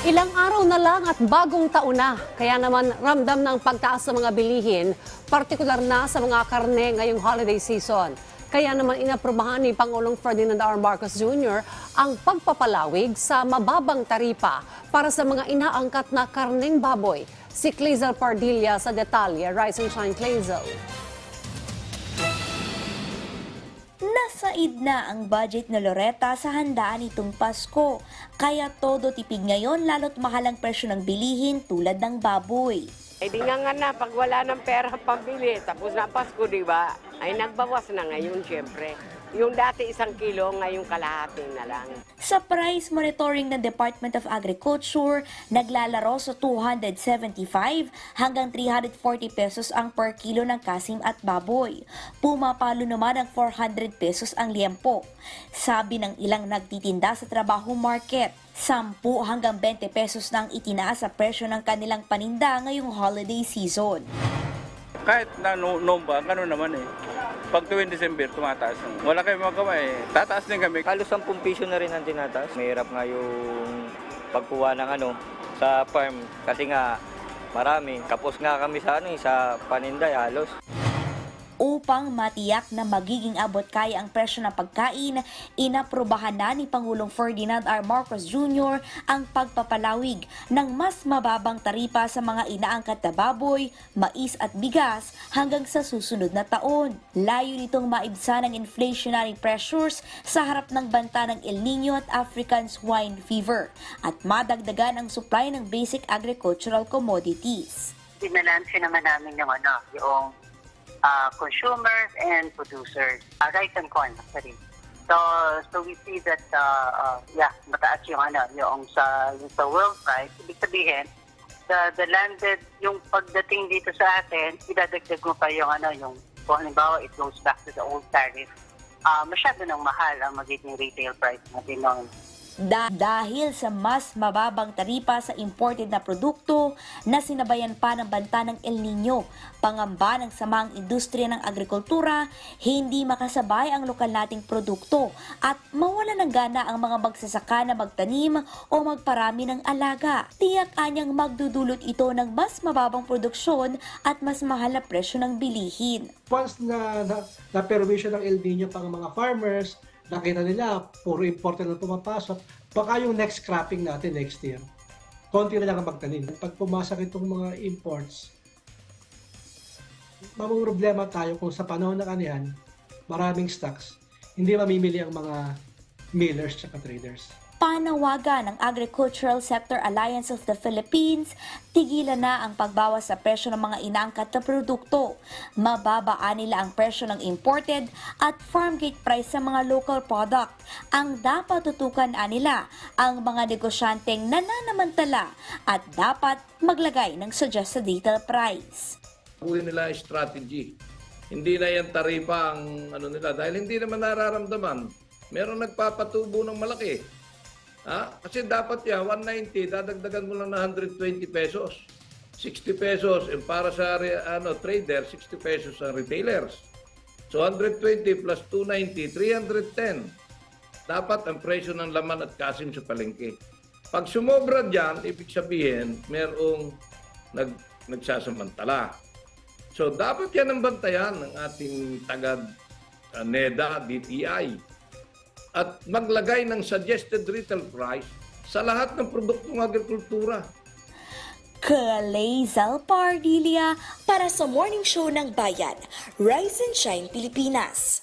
Ilang araw na lang at bagong taon na, kaya naman ramdam ng pagtaas ng mga bilihin, partikular na sa mga karne ngayong holiday season. Kaya naman inaprubahan ni Pangulong Ferdinand R. Marcos Jr. ang pagpapalawig sa mababang taripa para sa mga inaangkat na karneng baboy. Si Clazel Pardilla sa detalye. Rise and shine, Clazel. Nasaid na ang budget ni Loretta sa handaan nitong Pasko. Kaya todo tipid ngayon lalo't mahal ang presyo ng bilihin tulad ng baboy. Eh di nga na, pag wala ng pera pambili, tapos na Pasko, di ba? Ay nagbawas na ngayon, syempre. Yung dati 1 kilo, ngayong kalahati na lang. Sa price monitoring ng Department of Agriculture, naglalaro sa 275 hanggang 340 pesos ang per kilo ng kasim at baboy. Pumapalo naman ang 400 pesos ang liempo. Sabi ng ilang nagtitinda sa trabaho market, 10 hanggang 20 pesos na ang itinaas sa presyo ng kanilang paninda ngayong holiday season. Kahit na nomba, gano'n naman eh. Pag tuwing December, tumataas. Wala kayong magawa eh. Tataas din kami. Halos 10 piso na rin ang tinataas. Mahirap nga yung pagkuha ng sa farm. Kasi nga marami. Kapos nga kami sa paninday halos. Upang matiyak na magiging abot kaya ang presyo ng pagkain, inaprubahan na ni Pangulong Ferdinand R. Marcos Jr. ang pagpapalawig ng mas mababang taripa sa mga inaangkat na baboy, mais at bigas hanggang sa susunod na taon. Layo nitong maibsan ang inflationary pressures sa harap ng banta ng El Nino at African swine fever at madagdagan ang supply ng basic agricultural commodities. Binalanse naman namin yung consumers and producers, rice and corn actually. So we see that mataas yung sa world price. Ibig sabihin, the landed, yung pagdating dito sa atin, idadagdag mo pa yung kung halimbawa it goes back to the old tariff, masyado nang mahal ang magiging retail price natin noon. Dahil sa mas mababang taripa sa imported na produkto na sinabayan pa ng banta ng El Nino, pangamba ng samang industriya ng agrikultura, hindi makasabay ang lokal nating produkto at mawala ng gana ang mga magsasaka na magtanim o magparami ng alaga. Tiyak anyang magdudulot ito ng mas mababang produksyon at mas mahal na presyo ng bilihin. Once na permission ng El Nino pang mga farmers, nakita nila, puro imported na pumapasok, baka yung next cropping natin next year, konti na lang ang magtanim. Pag pumasok itong mga imports, problema tayo kung sa panahon na kanihan, maraming stocks, hindi mamimili ang mga millers at traders. Panawagan ng Agricultural Sector Alliance of the Philippines, tigilan na ang pagbawas sa presyo ng mga inaangkat na produkto. Mababaan nila ang presyo ng imported at farm gate price sa mga local product. Ang dapat tutukan nila ang mga negosyanteng nananamantala at dapat maglagay ng suggested retail price. Huli nila ay strategy. Hindi na yan taripa ang nila dahil hindi naman nararamdaman. Meron nagpapatubo ng malaki. Kasi dapat yan, 190, dadagdagan mo lang na 120 pesos. 60 pesos, para sa trader, 60 pesos ang retailers. So 120 plus 290, 310. Dapat ang presyo ng laman at kasim sa palengke. Pag sumobra dyan, ibig sabihin, merong nagsasamantala. So dapat yan ang bantayan ng ating taga-NEDA, DTI. At maglagay ng suggested retail price sa lahat ng produktong agrikultura. Clazel Pardilla para sa Morning Show ng Bayan, Rise and Shine Pilipinas.